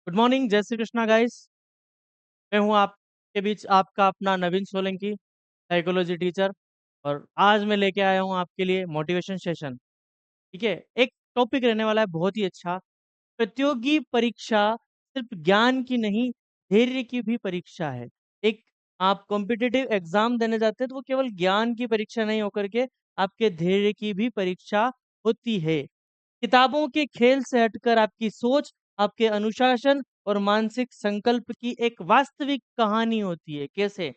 Good morning, जय Shri Krishna guys. मैं हूं आपके बीच आपका अपना नवीन सोलंकी, साइकोलॉजी टीचर। और आज मैं लेके आया हूं आपके लिए मोटिवेशन सेशन। ठीक है, एक टॉपिक रहने वाला है बहुत ही अच्छा। प्रतियोगी परीक्षा सिर्फ ज्ञान की नहीं, धैर्य की भी परीक्षा है। एक आप कॉम्पिटिटिव एग्जाम देने जाते हैं तो वो केवल ज्ञान की परीक्षा नहीं होकर के आपके धैर्य की भी परीक्षा होती है। किताबों के खेल से हटकर आपकी सोच, आपके अनुशासन और मानसिक संकल्प की एक वास्तविक कहानी होती है। कैसे?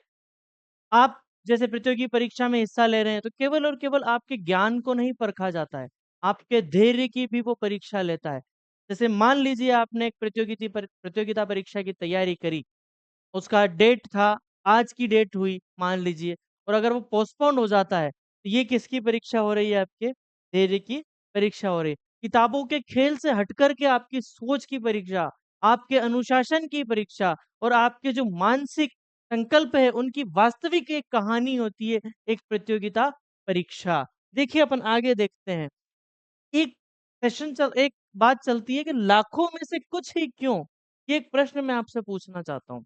आप जैसे प्रतियोगी परीक्षा में हिस्सा ले रहे हैं तो केवल और केवल आपके ज्ञान को नहीं परखा जाता है, आपके धैर्य की भी वो परीक्षा लेता है। जैसे मान लीजिए आपने एक प्रतियोगिता परीक्षा की तैयारी करी, उसका डेट था, आज की डेट हुई मान लीजिए, और अगर वो पोस्टपोन्ड हो जाता है तो ये किसकी परीक्षा हो रही है? आपके धैर्य की परीक्षा हो रही है। किताबों के खेल से हटकर के आपकी सोच की परीक्षा, आपके अनुशासन की परीक्षा और आपके जो मानसिक संकल्प है उनकी वास्तविक एक कहानी होती है, एक प्रतियोगिता परीक्षा। देखिए अपन आगे देखते हैं। एक बात चलती है कि लाखों में से कुछ ही क्यों? ये एक प्रश्न मैं आपसे पूछना चाहता हूँ।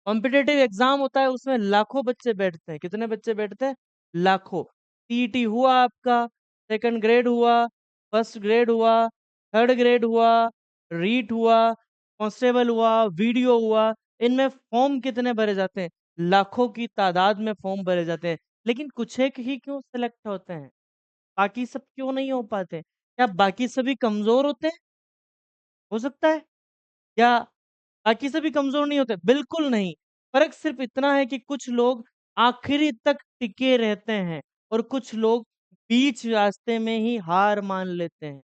कॉम्पिटिटिव एग्जाम होता है, उसमें लाखों बच्चे बैठते हैं। कितने बच्चे बैठते हैं? लाखों। सीईटी हुआ आपका, सेकंड ग्रेड हुआ, फर्स्ट ग्रेड हुआ, थर्ड ग्रेड हुआ, रीट हुआ, कांस्टेबल हुआ, वीडियो हुआ। इनमें फॉर्म कितने भरे जाते हैं? लाखों की तादाद में फॉर्म भरे जाते हैं। लेकिन कुछ एक ही क्यों सिलेक्ट होते हैं? बाकी सब क्यों नहीं हो पाते? क्या बाकी सभी कमजोर होते हैं? हो सकता है। या बाकी सभी कमजोर नहीं होते? बिल्कुल नहीं। फर्क सिर्फ इतना है कि कुछ लोग आखिरी तक टिके रहते हैं और कुछ लोग बीच रास्ते में ही हार मान लेते हैं।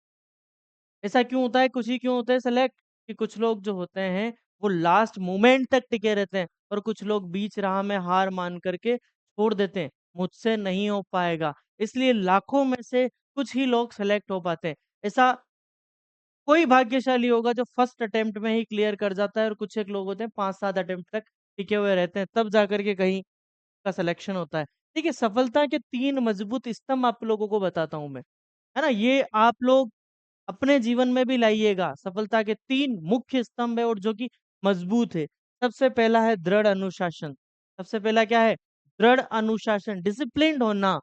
ऐसा क्यों होता है? कुछ ही क्यों होते हैं सेलेक्ट? कि कुछ लोग जो होते हैं वो लास्ट मोमेंट तक टिके रहते हैं और कुछ लोग बीच राह में हार मान करके छोड़ देते हैं, मुझसे नहीं हो पाएगा। इसलिए लाखों में से कुछ ही लोग सेलेक्ट हो पाते हैं। ऐसा कोई भाग्यशाली होगा जो फर्स्ट अटेम्प्ट में ही क्लियर कर जाता है, और कुछ एक लोग होते हैं 5-7 अटेम्प्ट तक टिके हुए रहते हैं, तब जाकर के कहीं का सिलेक्शन होता है। ठीक है, सफलता के 3 मजबूत स्तंभ आप लोगों को बताता हूँ मैं, है ना? ये आप लोग अपने जीवन में भी लाइएगा। सफलता के 3 मुख्य स्तंभ है और जो कि मजबूत है। सबसे पहला है दृढ़ अनुशासन। सबसे पहला क्या है? दृढ़ अनुशासन, डिसिप्लिन्ड होना।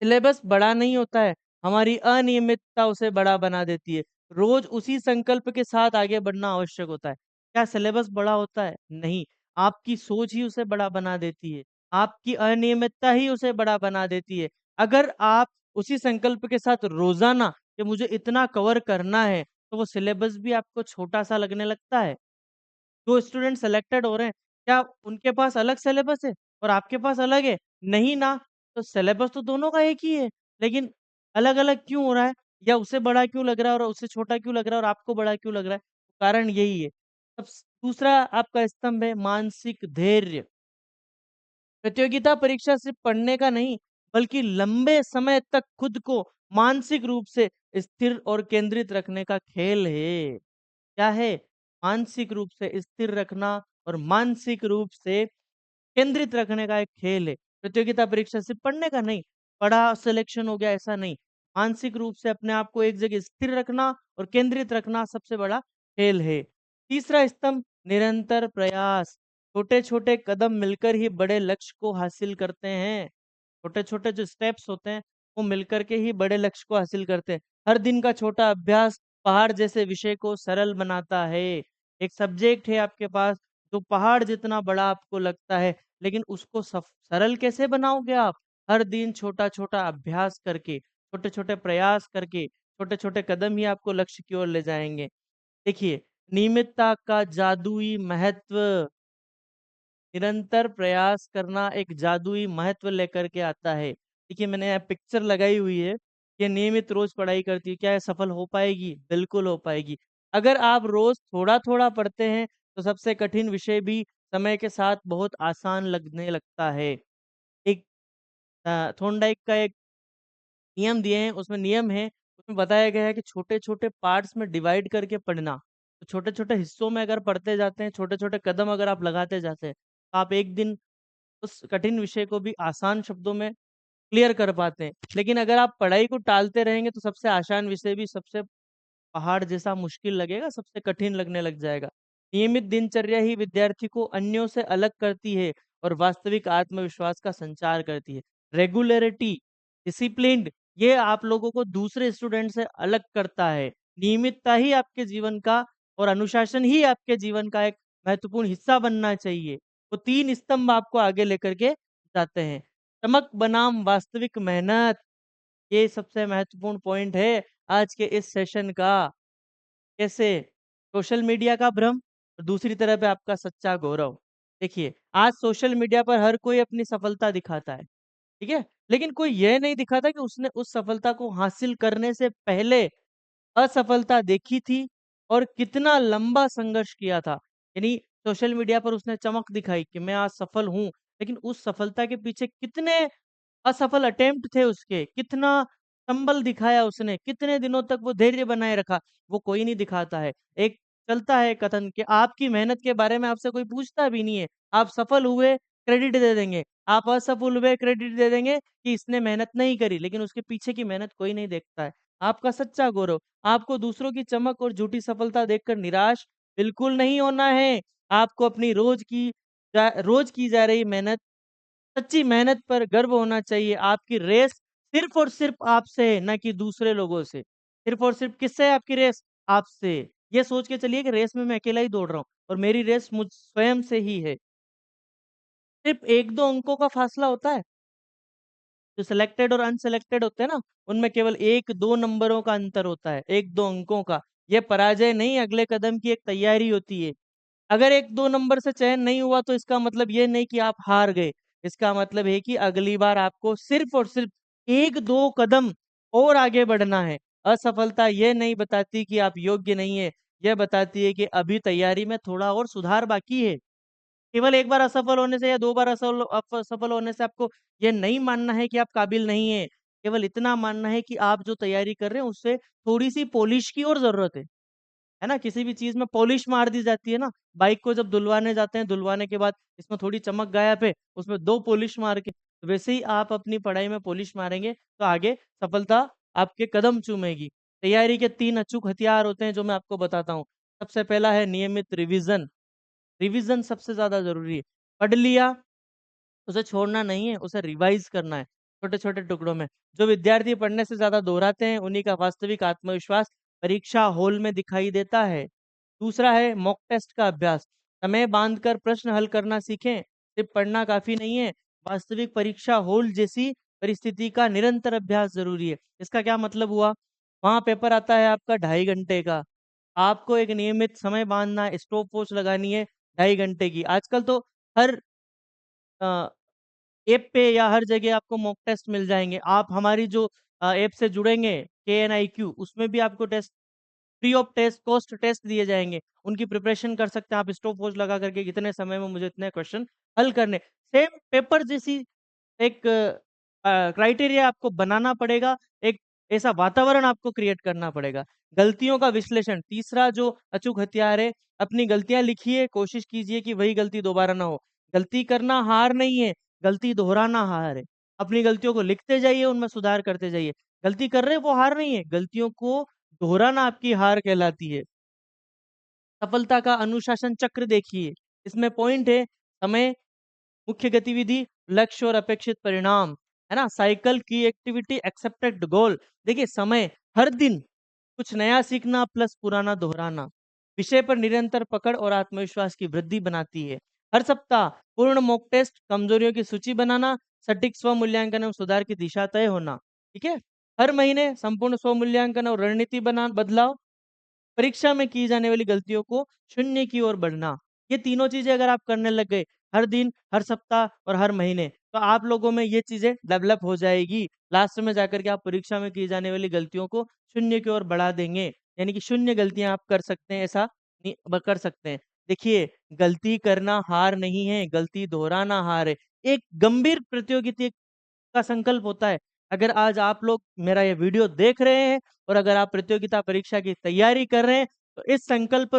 सिलेबस बड़ा नहीं होता है, हमारी अनियमितता उसे बड़ा बना देती है। रोज उसी संकल्प के साथ आगे बढ़ना आवश्यक होता है। क्या सिलेबस बड़ा होता है? नहीं। आपकी सोच ही उसे बड़ा बना देती है, आपकी अनियमितता ही उसे बड़ा बना देती है। अगर आप उसी संकल्प के साथ रोजाना कि मुझे इतना कवर करना है, तो वो सिलेबस भी आपको छोटा सा लगने लगता है। जो स्टूडेंट सेलेक्टेड हो रहे हैं, क्या उनके पास अलग सिलेबस है और आपके पास अलग है? नहीं ना। तो सिलेबस तो दोनों का एक ही है, लेकिन अलग अलग क्यों हो रहा है? या उसे बड़ा क्यों लग रहा है और उसे छोटा क्यों लग रहा है और आपको बड़ा क्यों लग रहा है? कारण यही है। अब दूसरा आपका स्तंभ है मानसिक धैर्य। प्रतियोगिता परीक्षा सिर्फ पढ़ने का नहीं, बल्कि लंबे समय तक खुद को मानसिक रूप से स्थिर और केंद्रित रखने का खेल है। क्या है? मानसिक रूप से स्थिर रखना और मानसिक रूप से केंद्रित रखने का एक खेल है। प्रतियोगिता परीक्षा सिर्फ पढ़ने का नहीं, पढ़ा सिलेक्शन हो गया ऐसा नहीं। मानसिक रूप से अपने आप को एक जगह स्थिर रखना और केंद्रित रखना सबसे बड़ा खेल है। तीसरा स्तंभ निरंतर प्रयास। छोटे छोटे कदम मिलकर ही बड़े लक्ष्य को हासिल करते हैं। छोटे छोटे जो स्टेप्स होते हैं वो मिलकर के ही बड़े लक्ष्य को हासिल करते हैं। हर दिन का छोटा अभ्यास पहाड़ जैसे विषय को सरल बनाता है। एक सब्जेक्ट है आपके पास जो पहाड़ जितना बड़ा आपको लगता है, लेकिन उसको सरल कैसे बनाओगे आप? हर दिन छोटा छोटा अभ्यास करके, छोटे छोटे प्रयास करके, छोटे छोटे कदम ही आपको लक्ष्य की ओर ले जाएंगे। देखिए, नियमितता का जादुई महत्व। निरंतर प्रयास करना एक जादुई महत्व लेकर के आता है। देखिए, मैंने यहाँ पिक्चर लगाई हुई है। ये नियमित रोज पढ़ाई करती है, क्या ये सफल हो पाएगी? बिल्कुल हो पाएगी। अगर आप रोज थोड़ा थोड़ा पढ़ते हैं तो सबसे कठिन विषय भी समय के साथ बहुत आसान लगने लगता है। एक थोर्नडाइक का एक नियम दिए हैं, उसमें नियम है, उसमें बताया गया है कि छोटे छोटे पार्ट्स में डिवाइड करके पढ़ना। तो छोटे छोटे हिस्सों में अगर पढ़ते जाते हैं, छोटे छोटे कदम अगर आप लगाते जाते हैं, तो आप एक दिन उस कठिन विषय को भी आसान शब्दों में क्लियर कर पाते हैं। लेकिन अगर आप पढ़ाई को टालते रहेंगे तो सबसे आसान विषय भी सबसे पहाड़ जैसा मुश्किल लगेगा, सबसे कठिन लगने लग जाएगा। नियमित दिनचर्या ही विद्यार्थी को अन्यों से अलग करती है और वास्तविक आत्मविश्वास का संचार करती है। रेगुलरिटी, डिसिप्लिन्ड, ये आप लोगों को दूसरे स्टूडेंट से अलग करता है। नियमितता ही आपके जीवन का और अनुशासन ही आपके जीवन का एक महत्वपूर्ण हिस्सा बनना चाहिए। तो 3 स्तंभ आपको आगे लेकर के जाते हैं। चमक बनाम वास्तविक मेहनत, ये सबसे महत्वपूर्ण पॉइंट है आज के इस सेशन का। कैसे? सोशल मीडिया का भ्रम और दूसरी तरफ है आपका सच्चा गौरव। देखिए, आज सोशल मीडिया पर हर कोई अपनी सफलता दिखाता है, ठीक है? लेकिन कोई यह नहीं दिखाता कि उसने उस सफलता को हासिल करने से पहले असफलता देखी थी और कितना लंबा संघर्ष किया था। यानी सोशल मीडिया पर उसने चमक दिखाई कि मैं आज सफल हूँ, लेकिन उस सफलता के पीछे कितने असफल अटेम्प्ट थे उसके, कितना संबल दिखाया उसने, कितने दिनों तक वो धैर्य बनाए रखा, वो कोई नहीं दिखाता है। एक चलता है कथन कि आपकी मेहनत के बारे में आपसे कोई पूछता भी नहीं है। आप सफल हुए, क्रेडिट दे देंगे, आप असफल हुए, क्रेडिट दे देंगे कि इसने मेहनत नहीं करी, लेकिन उसके पीछे की मेहनत कोई नहीं देखता है। आपका सच्चा गौरव, आपको दूसरों की चमक और झूठी सफलता देखकर निराश बिल्कुल नहीं होना है। आपको अपनी रोज की जा रही मेहनत, सच्ची मेहनत पर गर्व होना चाहिए। आपकी रेस सिर्फ और सिर्फ आपसे है, ना कि दूसरे लोगों से। सिर्फ और सिर्फ किससे है आपकी रेस? आपसे। ये सोच के चलिए कि रेस में मैं अकेला ही दौड़ रहा हूँ और मेरी रेस मुझ स्वयं से ही है। सिर्फ 1-2 अंकों का फासला होता है। जो सिलेक्टेड और अनसिलेक्टेड होते हैं ना, उनमें केवल 1-2 नंबरों का अंतर होता है, 1-2 अंकों का। ये पराजय नहीं, अगले कदम की एक तैयारी होती है। अगर 1-2 नंबर से चयन नहीं हुआ तो इसका मतलब ये नहीं कि आप हार गए। इसका मतलब है कि अगली बार आपको सिर्फ और सिर्फ 1-2 कदम और आगे बढ़ना है। असफलता ये नहीं बताती कि आप योग्य नहीं है, यह बताती है कि अभी तैयारी में थोड़ा और सुधार बाकी है। केवल एक बार असफल होने से या 2 बार असफल होने से आपको ये नहीं मानना है कि आप काबिल नहीं है। केवल इतना मानना है कि आप जो तैयारी कर रहे हैं उससे थोड़ी-सी पॉलिश की और ज़रूरत है। है ना? किसी भी चीज़ में पॉलिश मार दी जाती है ना, बाइक को जब धुलवाने जाते हैं, धुलवाने के बाद इसमें थोड़ी चमक गायब है, उसमें 2 पॉलिश मार के, तो वैसे ही आप अपनी पढ़ाई में पॉलिश मारेंगे, तो आगे सफलता आपके कदम चूमेगी। तैयारी के 3 अचूक हथियार होते हैं जो मैं आपको बताता हूँ। सबसे पहला है नियमित रिविज़न। रिवीजन सबसे ज़्यादा ज़रूरी है। पढ़ लिया, उसे छोड़ना नहीं है, उसे रिवाइज़ करना है, छोटे-छोटे टुकड़ों में। जो विद्यार्थी पढ़ने से ज़्यादा दोहराते हैं, उन्हीं का वास्तविक आत्मविश्वास परीक्षा हॉल में दिखाई देता है। दूसरा है मॉक टेस्ट का अभ्यास। समय बाँधकर प्रश्न हल करना सीखें, सिर्फ पढ़ना काफ़ी नहीं है, वास्तविक परीक्षा हॉल जैसी परिस्थिति का निरंतर अभ्यास ज़रूरी है। इसका क्या मतलब हुआ? वहाँ पेपर आता है आपका 2.5 घंटे का, आपको एक नियमित समय बाँधना है, स्टॉप वॉच लगानी है 2.5 घंटे की। आजकल तो हर अ, ऐप पे या हर जगह आपको मॉक टेस्ट मिल जाएँगे। आप हमारी जो ऐप से जुड़ेंगे केएनआईक्यू, उसमें भी आपको test free of test cost test दिए जाएँगे। उनकी प्रिपरेशन कर सकते हैं आप स्टॉप वॉच लगा करके इतने समय में मुझे इतने क्वेश्चन हल करने। सेम पेपर जैसी एक क्राइटेरिया आपको बनाना पड़ेगा, एक ऐसा वातावरण आपको क्रिएट करना पड़ेगा। गलतियों का विश्लेषण, तीसरा जो अचूक हथियार है, अपनी गलतियाँ लिखिए, कोशिश कीजिए कि वही गलती दोबारा ना हो। गलती करना हार नहीं है, गलती दोहराना हार है। अपनी गलतियों को लिखते जाइए, उनमें सुधार करते जाइए। गलती कर रहे हैं वो हार नहीं है, गलतियों को दोहराना आपकी हार कहलाती है। सफलता का अनुशासन चक्र देखिए, इसमें पॉइंट है समय, मुख्य गतिविधि, लक्ष्य और अपेक्षित परिणाम, है ना? साइकिल की एक्टिविटी, एक्सेप्टेड गोल। देखिए समय, हर दिन कुछ नया सीखना प्लस पुराना दोहराना, विषय पर निरंतर पकड़ और आत्मविश्वास की वृद्धि बनाती है। हर सप्ताह पूर्ण मॉक टेस्ट, कमजोरियों की सूची बनाना, सटीक स्व मूल्यांकन और सुधार की दिशा तय होना, ठीक है? हर महीने संपूर्ण स्व मूल्यांकन और रणनीति बना बदलाव, परीक्षा में की जाने वाली गलतियों को शून्य की ओर बढ़ना। ये तीनों चीजें अगर आप करने लग गए, हर दिन, हर सप्ताह और हर महीने, तो आप लोगों में ये चीजें डेवलप हो जाएगी। लास्ट में जाकर के आप परीक्षा में की जाने वाली गलतियों को शून्य की ओर बढ़ा देंगे। यानी कि शून्य गलतियां आप कर सकते हैं, ऐसा कर सकते हैं। देखिए, गलती करना हार नहीं है, गलती दोहराना हार है। एक गंभीर प्रतियोगिता का संकल्प होता है। अगर आज आप लोग मेरा ये वीडियो देख रहे हैं और अगर आप प्रतियोगिता परीक्षा की तैयारी कर रहे हैं, तो इस संकल्प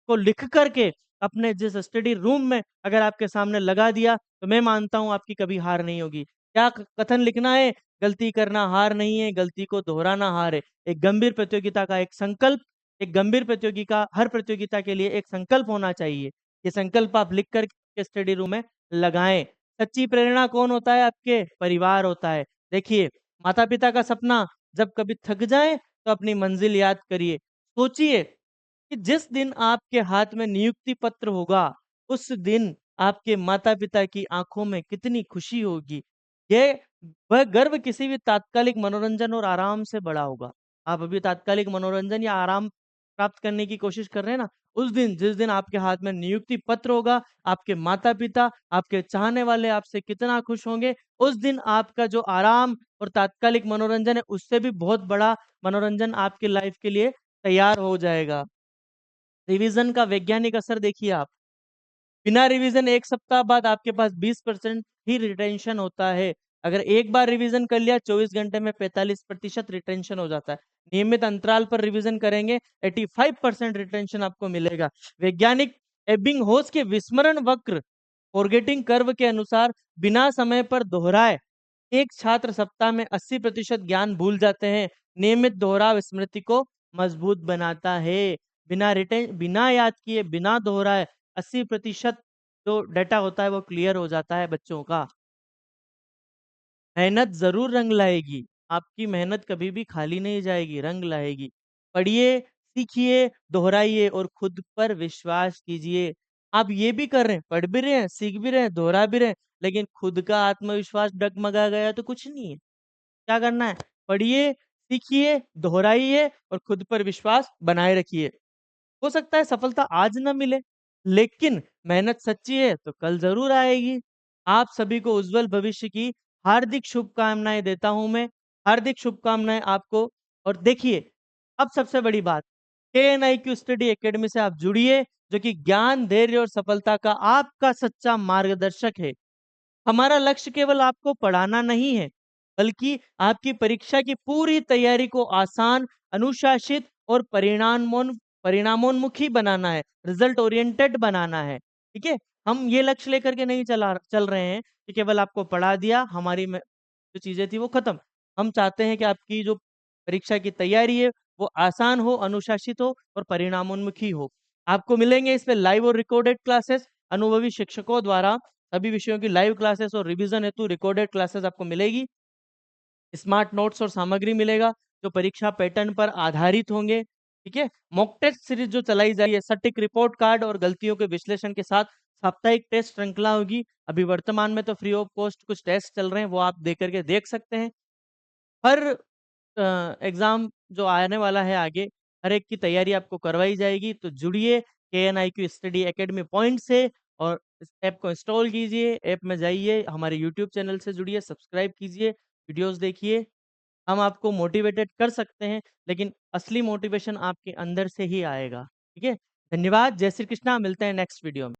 को लिख करके अपने जिस स्टडी रूम में अगर आपके सामने लगा दिया, तो मैं मानता हूँ आपकी कभी हार नहीं होगी। क्या कथन लिखना है? गलती करना हार नहीं है, गलती को दोहराना हार है। एक गंभीर प्रतियोगिता का एक संकल्प एक गंभीर प्रतियोगिता, हर प्रतियोगिता के लिए एक संकल्प होना चाहिए। ये संकल्प आप लिख कर के स्टडी रूम में लगाएं। सच्ची प्रेरणा कौन होता है? आपके परिवार होता है। देखिए, माता पिता का सपना, जब कभी थक जाए तो अपनी मंजिल याद करिए। सोचिए कि जिस दिन आपके हाथ में नियुक्ति पत्र होगा, उस दिन आपके माता पिता की आंखों में कितनी खुशी होगी। ये वह गर्व किसी भी तात्कालिक मनोरंजन और आराम से बड़ा होगा। आप अभी तात्कालिक मनोरंजन या आराम प्राप्त करने की कोशिश कर रहे हैं ना, उस दिन, जिस दिन आपके हाथ में नियुक्ति पत्र होगा, आपके माता पिता, आपके चाहने वाले आपसे कितना खुश होंगे। उस दिन आपका जो आराम और तात्कालिक मनोरंजन है, उससे भी बहुत बड़ा मनोरंजन आपकी लाइफ के लिए तैयार हो जाएगा। रिवीजन का वैज्ञानिक असर देखिए आप। बिना रिवीजन 1 सप्ताह बाद आपके पास 20% ही रिटेंशन होता है। अगर एक बार रिवीजन कर लिया, 24 घंटे में 45% रिटेंशन हो जाता है। नियमित अंतराल पर रिवीजन करेंगे, 85% रिटेंशन आपको मिलेगा। वैज्ञानिक एबिंगहॉस के विस्मरण वक्र, फॉरगेटिंग कर्व के अनुसार, बिना समय पर दोहराए एक छात्र सप्ताह में 80% ज्ञान भूल जाते हैं। नियमित दोहराव स्मृति को मजबूत बनाता है। बिना याद किए, बिना दोहराए 80% जो डेटा होता है वो क्लियर हो जाता है बच्चों का। मेहनत जरूर रंग लाएगी। आपकी मेहनत कभी भी खाली नहीं जाएगी, रंग लाएगी। पढ़िए, सीखिए, दोहराइए और खुद पर विश्वास कीजिए। आप ये भी कर रहे हैं, पढ़ भी रहे हैं, सीख भी रहे हैं, दोहरा भी रहे हैं, लेकिन खुद का आत्मविश्वास डगमगा गया तो कुछ नहीं है। क्या करना है? पढ़िए, सीखिए, दोहराइए और खुद पर विश्वास बनाए रखिए। हो सकता है सफलता आज ना मिले, लेकिन मेहनत सच्ची है तो कल जरूर आएगी। आप सभी को उज्जवल भविष्य की हार्दिक शुभकामनाएं देता हूं मैं। हार्दिक शुभकामनाएं आपको। और देखिए, अब सबसे बड़ी बात, KNIQ स्टडी एकेडमी से आप जुड़िए, जो कि ज्ञान, धैर्य और सफलता का आपका सच्चा मार्गदर्शक है। हमारा लक्ष्य केवल आपको पढ़ाना नहीं है, बल्कि आपकी परीक्षा की पूरी तैयारी को आसान, अनुशासित और परिणामोन्मुखी बनाना है, रिजल्ट ओरिएंटेड बनाना है। ठीक है? हम ये लक्ष्य लेकर के नहीं चल रहे हैं कि केवल आपको पढ़ा दिया, हमारी जो चीजें थी वो खत्म। हम चाहते हैं कि आपकी जो परीक्षा की तैयारी है वो आसान हो, अनुशासित हो और परिणामोन्मुखी हो। आपको मिलेंगे इसमें लाइव और रिकॉर्डेड क्लासेस, अनुभवी शिक्षकों द्वारा सभी विषयों की लाइव क्लासेस और रिवीजन हेतु रिकॉर्डेड क्लासेस आपको मिलेगी। स्मार्ट नोट्स और सामग्री मिलेगा जो परीक्षा पैटर्न पर आधारित होंगे। ठीक है? मॉक टेस्ट सीरीज जो चलाई जा रही है, सटीक रिपोर्ट कार्ड और गलतियों के विश्लेषण के साथ साप्ताहिक टेस्ट श्रृंखला होगी। अभी वर्तमान में तो फ्री ऑफ कॉस्ट कुछ टेस्ट चल रहे हैं, वो आप देख करके देख सकते हैं। हर एग्जाम जो आने वाला है आगे, हर एक की तैयारी आपको करवाई जाएगी। तो जुड़िए KNIQ स्टडी एकेडमी पॉइंट से और इस ऐप को इंस्टॉल कीजिए। ऐप में जाइए, हमारे यूट्यूब चैनल से जुड़िए, सब्सक्राइब कीजिए, वीडियोस देखिए। हम आपको मोटिवेटेड कर सकते हैं, लेकिन असली मोटिवेशन आपके अंदर से ही आएगा। ठीक है? धन्यवाद। जय श्री कृष्णा। मिलते हैं नेक्स्ट वीडियो में।